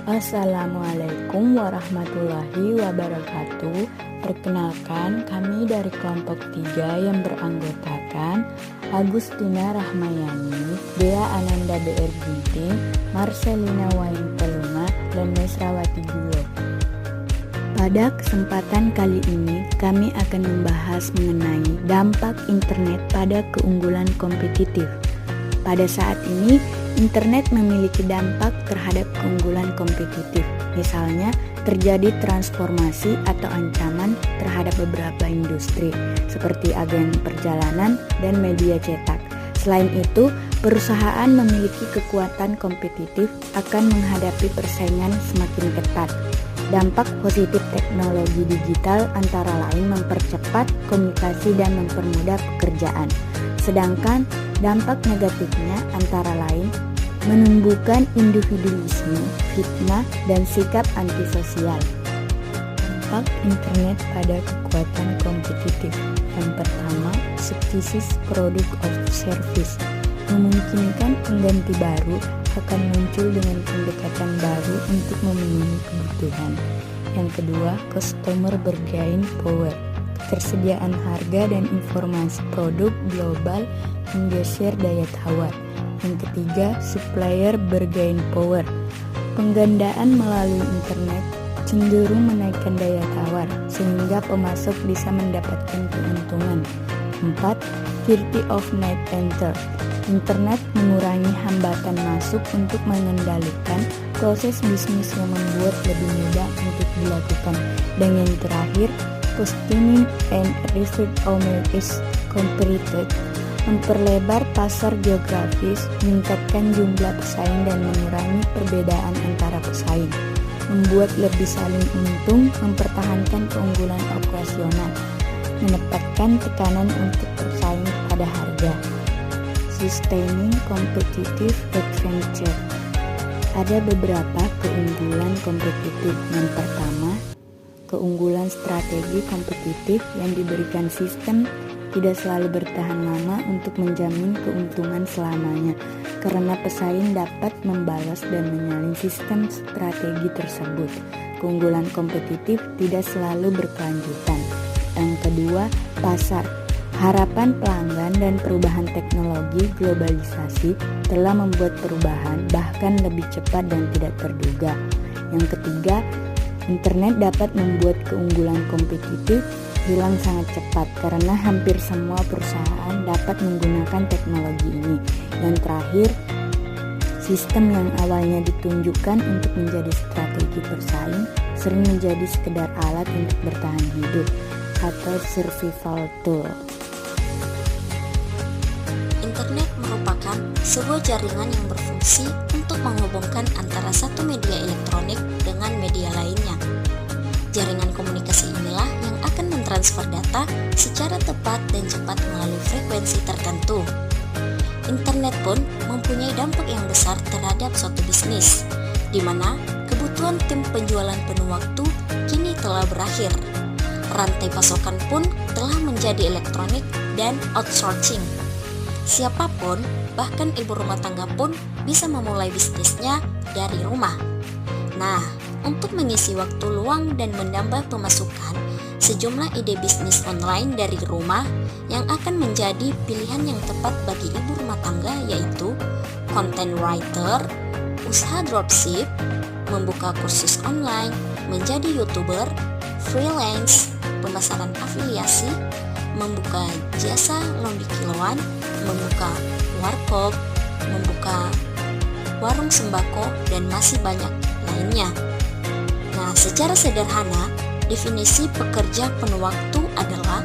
Assalamualaikum warahmatullahi wabarakatuh. Perkenalkan, kami dari kelompok 3 yang beranggotakan Agustina Rahmayani, Dea Ananda BR Ginting, Marcelina Wain Peluma, dan Mesrawati Gulo. Pada kesempatan kali ini, kami akan membahas mengenai dampak internet pada keunggulan kompetitif. Pada saat ini, internet memiliki dampak terhadap keunggulan kompetitif. Misalnya, terjadi transformasi atau ancaman terhadap beberapa industri, seperti agen perjalanan dan media cetak. Selain itu, perusahaan memiliki kekuatan kompetitif akan menghadapi persaingan semakin ketat. Dampak positif teknologi digital antara lain mempercepat komunikasi dan mempermudah pekerjaan. Sedangkan dampak negatifnya antara lain menumbuhkan individualisme, fitnah, dan sikap antisosial. Dampak internet pada kekuatan kompetitif. Yang pertama, skeptisis produk of service. Memungkinkan pengganti baru akan muncul dengan pendekatan baru untuk memenuhi kebutuhan. Yang kedua, customer bargaining power. Ketersediaan harga dan informasi produk global menggeser daya tawar. Yang ketiga, supplier bargaining power. Penggandaan melalui internet cenderung menaikkan daya tawar sehingga pemasok bisa mendapatkan keuntungan. 4. Virtue of net enter. Internet mengurangi hambatan masuk untuk mengendalikan proses bisnis yang membuat lebih mudah untuk dilakukan. Dan yang terakhir, positioning and research is completed. Memperlebar pasar geografis, meningkatkan jumlah pesaing dan mengurangi perbedaan antara pesaing, membuat lebih saling untung, mempertahankan keunggulan operasional, menempatkan tekanan untuk bersaing pada harga. Sustaining competitive advantage. Ada beberapa keunggulan kompetitif. Yang pertama, keunggulan strategi kompetitif yang diberikan sistem tidak selalu bertahan lama untuk menjamin keuntungan selamanya, karena pesaing dapat membalas dan menyalin sistem strategi tersebut. Keunggulan kompetitif tidak selalu berkelanjutan. Yang kedua, pasar. Harapan pelanggan dan perubahan teknologi globalisasi telah membuat perubahan bahkan lebih cepat dan tidak terduga. Yang ketiga, internet dapat membuat keunggulan kompetitif hilang sangat cepat karena hampir semua perusahaan dapat menggunakan teknologi ini. Yang terakhir, sistem yang awalnya ditunjukkan untuk menjadi strategi persaing sering menjadi sekedar alat untuk bertahan hidup atau survival tool. Internet merupakan sebuah jaringan yang berfungsi untuk menghubungkan antara satu media elektronik dengan media lainnya. Jaringan komunikasi inilah yang akan mentransfer data secara tepat dan cepat melalui frekuensi tertentu. Internet pun mempunyai dampak yang besar terhadap suatu bisnis, di mana kebutuhan tim penjualan penuh waktu kini telah berakhir. Rantai pasokan pun telah menjadi elektronik dan outsourcing. Siapapun, bahkan ibu rumah tangga pun bisa memulai bisnisnya dari rumah. Nah, untuk mengisi waktu luang dan menambah pemasukan, sejumlah ide bisnis online dari rumah yang akan menjadi pilihan yang tepat bagi ibu rumah tangga yaitu content writer, usaha dropship, membuka kursus online, menjadi YouTuber, freelance, pemasaran afiliasi, membuka jasa laundry kiloan, membuka warkop, membuka warung sembako, dan masih banyak lainnya. Nah, secara sederhana, definisi pekerja penuh waktu adalah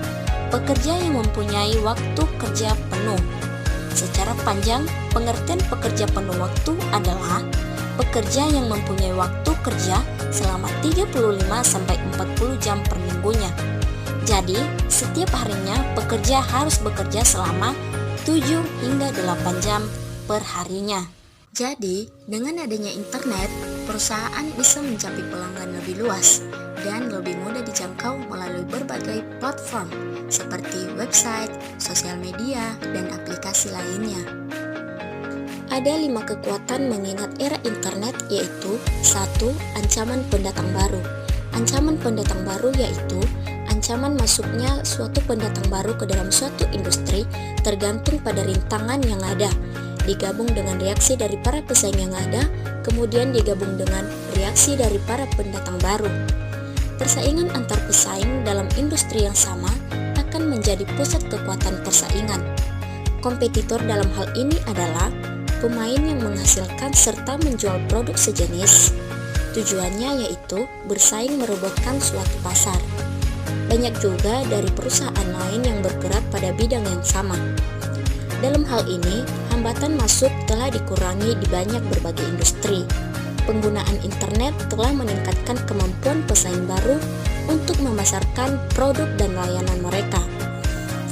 pekerja yang mempunyai waktu kerja penuh. Secara panjang, pengertian pekerja penuh waktu adalah pekerja yang mempunyai waktu kerja selama 35-40 jam per minggunya. Jadi, setiap harinya pekerja harus bekerja selama 7 hingga 8 jam per harinya. Jadi, dengan adanya internet, perusahaan bisa mencapai pelanggan lebih luas dan lebih mudah dijangkau melalui berbagai platform seperti website, sosial media, dan aplikasi lainnya. Ada 5 kekuatan mengingat era internet, yaitu 1. Ancaman pendatang baru. Ancaman pendatang baru yaitu ancaman masuknya suatu pendatang baru ke dalam suatu industri tergantung pada rintangan yang ada, digabung dengan reaksi dari para pesaing yang ada, kemudian digabung dengan reaksi dari para pendatang baru. Persaingan antar pesaing dalam industri yang sama akan menjadi pusat kekuatan persaingan. Kompetitor dalam hal ini adalah pemain yang menghasilkan serta menjual produk sejenis. Tujuannya yaitu bersaing merobohkan suatu pasar. Banyak juga dari perusahaan lain yang bergerak pada bidang yang sama. Dalam hal ini, hambatan masuk telah dikurangi di banyak berbagai industri. Penggunaan internet telah meningkatkan kemampuan pesaing baru untuk memasarkan produk dan layanan mereka.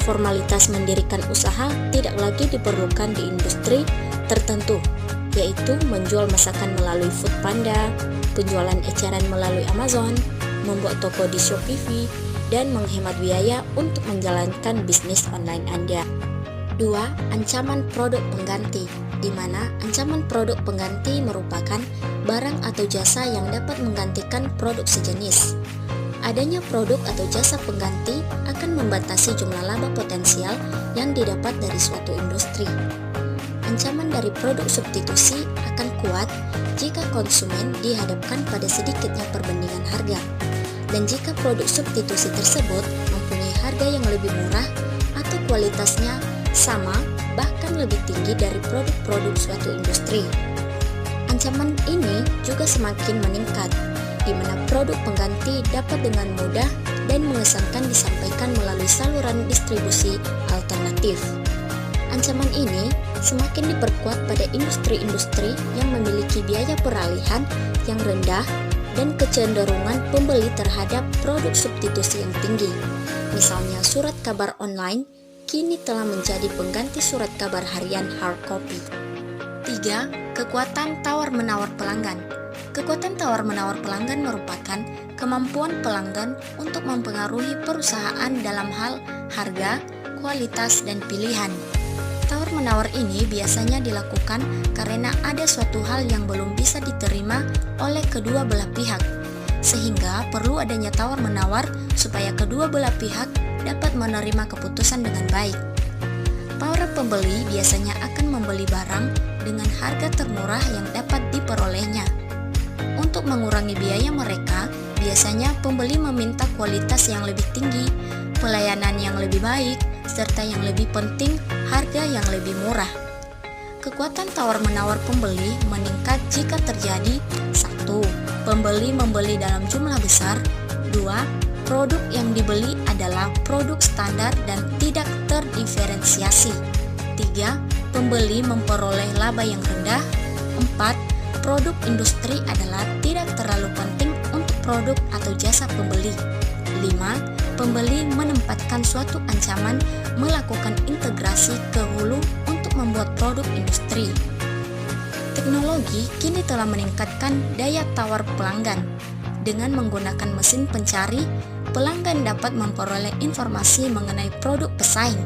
Formalitas mendirikan usaha tidak lagi diperlukan di industri tertentu, yaitu menjual masakan melalui Foodpanda, penjualan eceran melalui Amazon, membuat toko di Shopee, dan menghemat biaya untuk menjalankan bisnis online Anda. 2. Ancaman produk pengganti, di mana ancaman produk pengganti merupakan barang atau jasa yang dapat menggantikan produk sejenis. Adanya produk atau jasa pengganti akan membatasi jumlah laba potensial yang didapat dari suatu industri. Ancaman dari produk substitusi akan kuat jika konsumen dihadapkan pada sedikitnya perbandingan harga, dan jika produk substitusi tersebut mempunyai harga yang lebih murah atau kualitasnya sama bahkan lebih tinggi dari produk-produk suatu industri. Ancaman ini juga semakin meningkat, di mana produk pengganti dapat dengan mudah dan mengesankan disampaikan melalui saluran distribusi alternatif. Ancaman ini semakin diperkuat pada industri-industri yang memiliki biaya peralihan yang rendah dan kecenderungan pembeli terhadap produk substitusi yang tinggi. Misalnya surat kabar online kini telah menjadi pengganti surat kabar harian hard copy. 3. Kekuatan tawar-menawar pelanggan. Kekuatan tawar-menawar pelanggan merupakan kemampuan pelanggan untuk mempengaruhi perusahaan dalam hal harga, kualitas, dan pilihan. Tawar-menawar ini biasanya dilakukan karena ada suatu hal yang belum bisa diterima oleh kedua belah pihak, sehingga perlu adanya tawar-menawar supaya kedua belah pihak dapat menerima keputusan dengan baik. Para pembeli biasanya akan membeli barang dengan harga termurah yang dapat diperolehnya. Untuk mengurangi biaya mereka, biasanya pembeli meminta kualitas yang lebih tinggi, pelayanan yang lebih baik, serta yang lebih penting, harga yang lebih murah. Kekuatan tawar-menawar pembeli meningkat jika terjadi 1. Pembeli membeli dalam jumlah besar. 2. Produk yang dibeli adalah produk standar dan tidak terdiferensiasi. 3. Pembeli memperoleh laba yang rendah. 4. Produk industri adalah tidak terlalu penting untuk produk atau jasa pembeli. 5. Pembeli menempatkan suatu ancaman melakukan integrasi ke hulu untuk membuat produk industri. Teknologi kini telah meningkatkan daya tawar pelanggan. Dengan menggunakan mesin pencari, pelanggan dapat memperoleh informasi mengenai produk pesaing.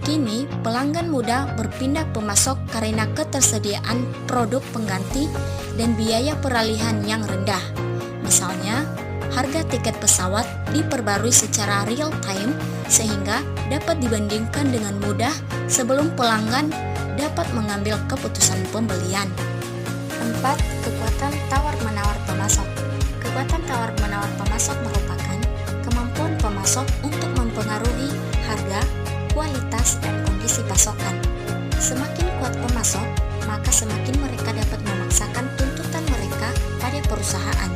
Kini, pelanggan mudah berpindah pemasok karena ketersediaan produk pengganti dan biaya peralihan yang rendah. Misalnya, harga tiket pesawat diperbarui secara real time sehingga dapat dibandingkan dengan mudah sebelum pelanggan dapat mengambil keputusan pembelian. 4. Kekuatan tawar-menawar pemasok. Kekuatan tawar-menawar pemasok merupakan kemampuan pemasok untuk mempengaruhi harga, kualitas, dan kondisi pasokan. Semakin kuat pemasok, maka semakin mereka dapat memaksakan tuntutan mereka pada perusahaan.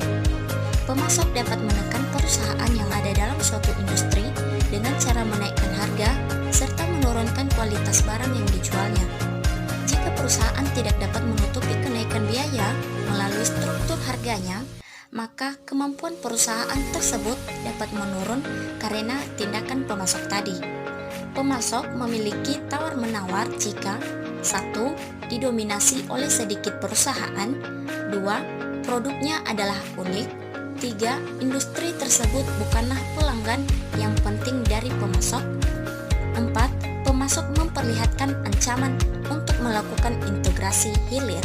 Pemasok dapat menekan perusahaan yang ada dalam suatu industri dengan cara menaikkan harga serta menurunkan kualitas barang yang dijualnya. Jika perusahaan tidak dapat menutupi kenaikan biaya melalui struktur harganya, maka kemampuan perusahaan tersebut dapat menurun karena tindakan pemasok tadi. Pemasok memiliki tawar-menawar jika 1. Didominasi oleh sedikit perusahaan. 2. Produknya adalah unik. 3. Industri tersebut bukanlah pelanggan yang penting dari pemasok. 4. Pemasok memperlihatkan ancaman untuk melakukan integrasi hilir.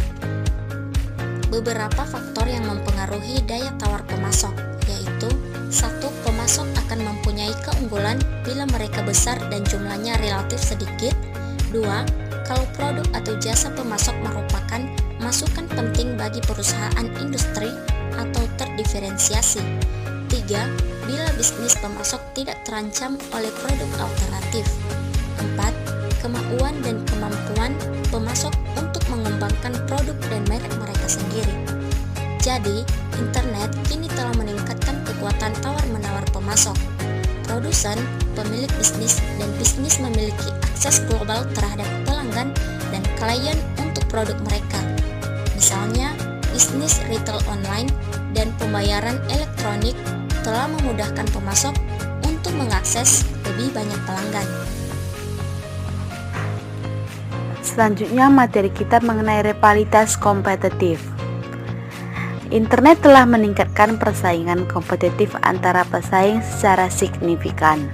Beberapa faktor yang mempengaruhi daya tawar pemasok, yaitu 1. Pemasok akan mempunyai keunggulan bila mereka besar dan jumlahnya relatif sedikit. 2. Kalau produk atau jasa pemasok merupakan masukan penting bagi perusahaan industri atau terdiferensiasi. 3. Bila bisnis pemasok tidak terancam oleh produk alternatif. 4. Kemauan dan kemampuan pemasok untuk mengembangkan produk dan merek mereka sendiri. Jadi, internet kini telah meningkatkan kekuatan tawar-menawar pemasok. Produsen, pemilik bisnis, dan bisnis memiliki akses global terhadap pelanggan dan klien untuk produk mereka. Misalnya, bisnis retail online dan pembayaran elektronik telah memudahkan pemasok untuk mengakses lebih banyak pelanggan. Selanjutnya materi kita mengenai rivalitas kompetitif. Internet telah meningkatkan persaingan kompetitif antara pesaing secara signifikan.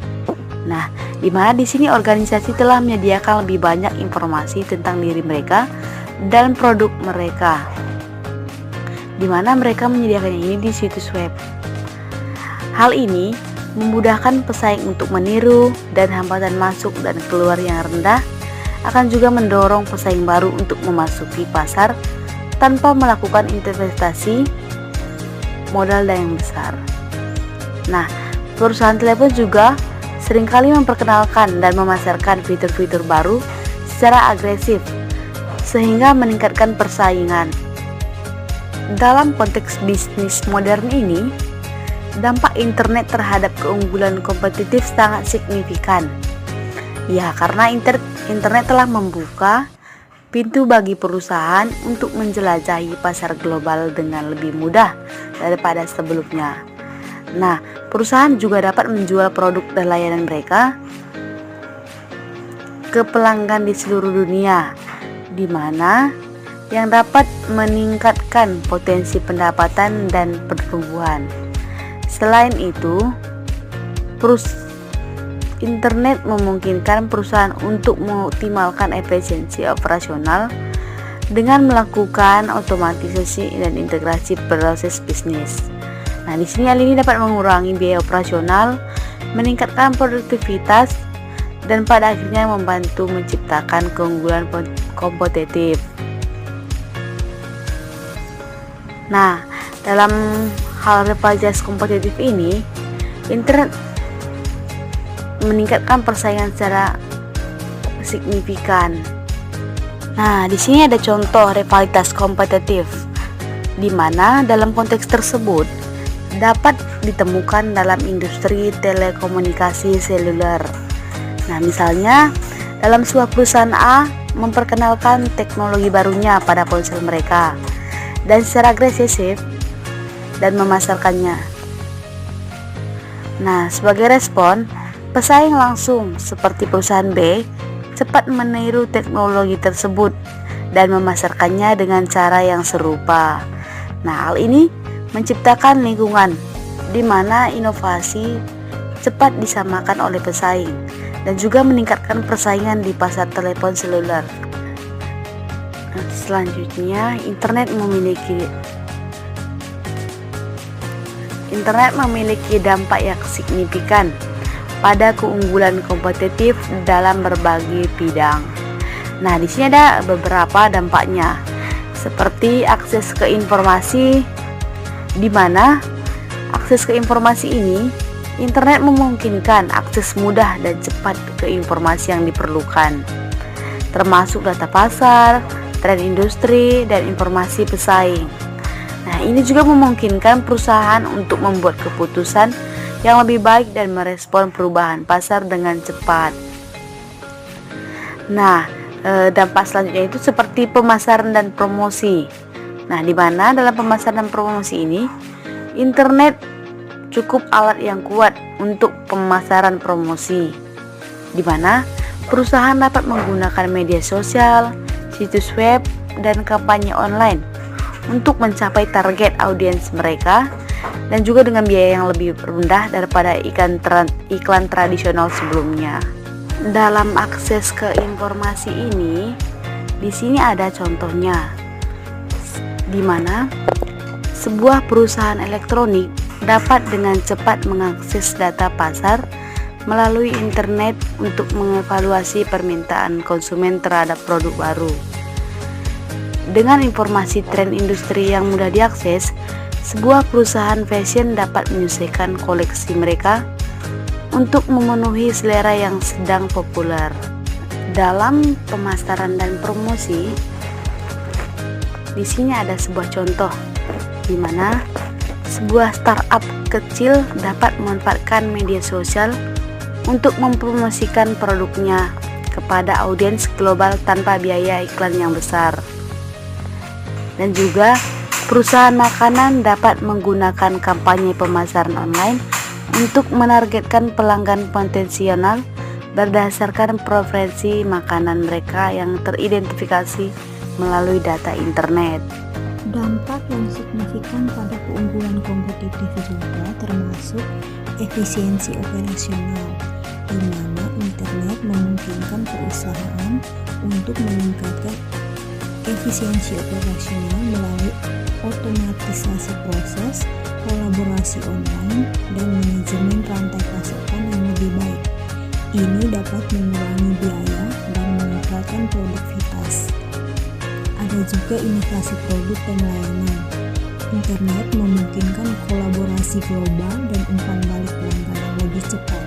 Nah, di mana di sini organisasi telah menyediakan lebih banyak informasi tentang diri mereka dan produk mereka, di mana mereka menyediakannya ini di situs web. Hal ini memudahkan pesaing untuk meniru, dan hambatan masuk dan keluar yang rendah akan juga mendorong pesaing baru untuk memasuki pasar tanpa melakukan investasi modal yang besar. Nah, perusahaan telepon juga seringkali memperkenalkan dan memasarkan fitur-fitur baru secara agresif sehingga meningkatkan persaingan. Dalam konteks bisnis modern ini, dampak internet terhadap keunggulan kompetitif sangat signifikan. Ya, karena internet telah membuka pintu bagi perusahaan untuk menjelajahi pasar global dengan lebih mudah daripada sebelumnya. Nah, perusahaan juga dapat menjual produk dan layanan mereka ke pelanggan di seluruh dunia, di mana yang dapat meningkatkan potensi pendapatan dan pertumbuhan. Selain itu, internet memungkinkan perusahaan untuk mengoptimalkan efisiensi operasional dengan melakukan otomatisasi dan integrasi proses bisnis. Nah, di sini hal ini dapat mengurangi biaya operasional, meningkatkan produktivitas, dan pada akhirnya membantu menciptakan keunggulan kompetitif. Nah, dalam hal rivalitas kompetitif ini, internet meningkatkan persaingan secara signifikan. Nah, di sini ada contoh rivalitas kompetitif, di mana dalam konteks tersebut dapat ditemukan dalam industri telekomunikasi seluler. Nah, misalnya dalam sebuah perusahaan A memperkenalkan teknologi barunya pada ponsel mereka dan secara agresif dan memasarkannya. Nah, sebagai respon, pesaing langsung seperti perusahaan B cepat meniru teknologi tersebut dan memasarkannya dengan cara yang serupa. Nah, hal ini menciptakan lingkungan di mana inovasi cepat disamakan oleh pesaing dan juga meningkatkan persaingan di pasar telepon seluler. Nah, selanjutnya, internet memiliki dampak yang signifikan pada keunggulan kompetitif dalam berbagai bidang. Nah, di sini ada beberapa dampaknya, seperti akses ke informasi, di mana akses ke informasi ini, internet memungkinkan akses mudah dan cepat ke informasi yang diperlukan, termasuk data pasar, tren industri, dan informasi pesaing. Nah, ini juga memungkinkan perusahaan untuk membuat keputusan yang lebih baik dan merespon perubahan pasar dengan cepat. Nah, dampak selanjutnya itu seperti pemasaran dan promosi. Nah, di mana dalam pemasaran dan promosi ini, internet cukup alat yang kuat untuk pemasaran promosi, di mana perusahaan dapat menggunakan media sosial, situs web, dan kampanye online untuk mencapai target audiens mereka, dan juga dengan biaya yang lebih rendah daripada iklan tradisional sebelumnya. Dalam akses ke informasi ini, di sini ada contohnya, di mana sebuah perusahaan elektronik dapat dengan cepat mengakses data pasar melalui internet untuk mengevaluasi permintaan konsumen terhadap produk baru. Dengan informasi tren industri yang mudah diakses, sebuah perusahaan fashion dapat menyesuaikan koleksi mereka untuk memenuhi selera yang sedang populer. Dalam pemasaran dan promosi, di sini ada sebuah contoh di mana sebuah startup kecil dapat memanfaatkan media sosial untuk mempromosikan produknya kepada audiens global tanpa biaya iklan yang besar. Dan juga perusahaan makanan dapat menggunakan kampanye pemasaran online untuk menargetkan pelanggan potensial berdasarkan preferensi makanan mereka yang teridentifikasi melalui data internet. Dampak yang signifikan pada keunggulan kompetitif juga termasuk efisiensi operasional, di mana internet memungkinkan perusahaan untuk meningkatkan efisiensi operasional melalui otomatisasi proses, kolaborasi online, dan manajemen rantai pasokan yang lebih baik. Ini dapat mengurangi biaya dan meningkatkan produktivitas. Ada juga inovasi produk dan layanan. Internet memungkinkan kolaborasi global dan umpan balik pelanggan yang lebih cepat.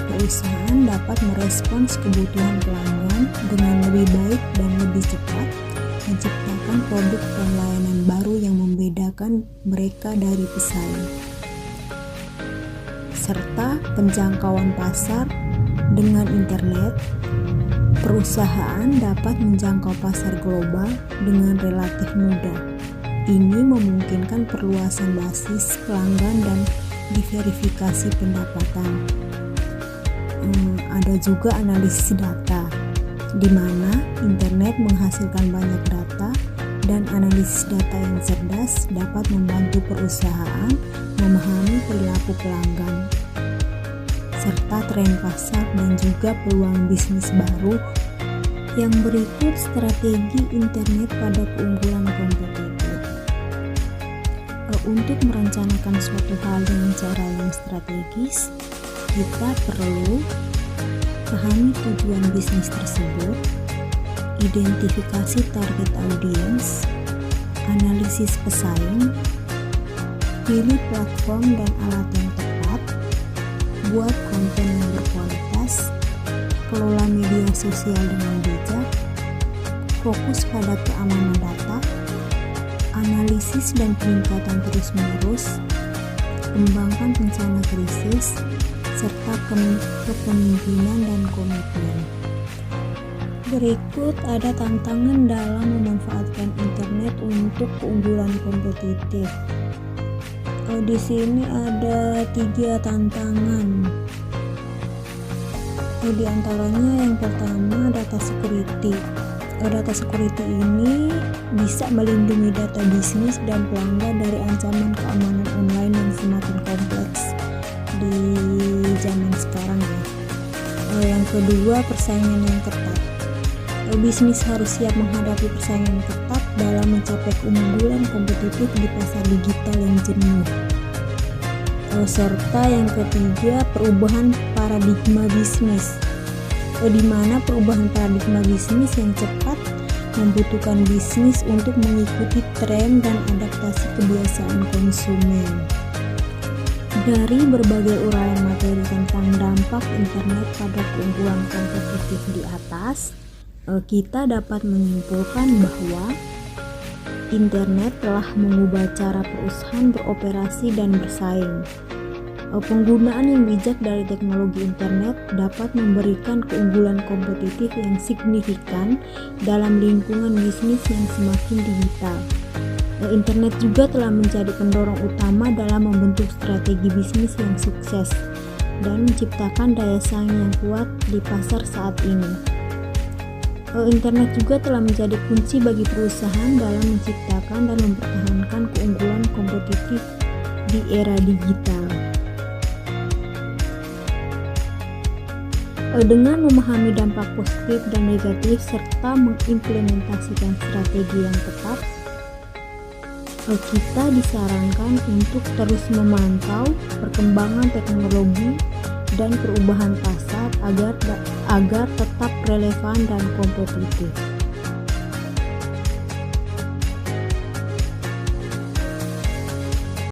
Perusahaan dapat merespons kebutuhan pelanggan dengan lebih baik dan lebih cepat, menciptakan produk dan layanan baru yang membedakan mereka dari pesaing. Serta penjangkauan pasar. Dengan internet, perusahaan dapat menjangkau pasar global dengan relatif mudah. Ini memungkinkan perluasan basis pelanggan dan diverifikasi pendapatan. Ada juga analisis data, di mana internet menghasilkan banyak data, dan analisis data yang cerdas dapat membantu perusahaan memahami perilaku pelanggan serta tren pasar dan juga peluang bisnis baru. Yang berikut strategi internet pada keunggulan kompetitif. Untuk merencanakan suatu hal dengan cara yang strategis, kita perlu pahami tujuan bisnis tersebut, identifikasi target audiens, analisis pesaing, pilih platform dan alat yang tepat, buat konten yang berkualitas, kelola media sosial dengan bijak, fokus pada keamanan data, analisis dan peningkatan terus-menerus, kembangkan rencana krisis, serta kepemimpinan dan komitmen. Berikut ada tantangan dalam memanfaatkan internet untuk keunggulan kompetitif. Di sini ada 3 tantangan. Di antaranya yang pertama data security. Data security ini bisa melindungi data bisnis dan pelanggan dari ancaman keamanan online yang semakin kompleks di zaman sekarang ya. Yang kedua, persaingan yang ketat. Bisnis harus siap menghadapi persaingan ketat dalam mencapai keunggulan kompetitif di pasar digital yang jenuh. Serta yang ketiga, perubahan paradigma bisnis, di mana perubahan paradigma bisnis yang cepat membutuhkan bisnis untuk mengikuti tren dan adaptasi kebiasaan konsumen. Dari berbagai uraian materi tentang dampak internet pada keunggulan kompetitif di atas, kita dapat menyimpulkan bahwa internet telah mengubah cara perusahaan beroperasi dan bersaing. Penggunaan yang bijak dari teknologi internet dapat memberikan keunggulan kompetitif yang signifikan dalam lingkungan bisnis yang semakin digital. Internet juga telah menjadi pendorong utama dalam membentuk strategi bisnis yang sukses dan menciptakan daya saing yang kuat di pasar saat ini. Internet juga telah menjadi kunci bagi perusahaan dalam menciptakan dan mempertahankan keunggulan kompetitif di era digital. Dengan memahami dampak positif dan negatif serta mengimplementasikan strategi yang tepat, kita disarankan untuk terus memantau perkembangan teknologi dan perubahan pasar agar tetap relevan dan kompetitif.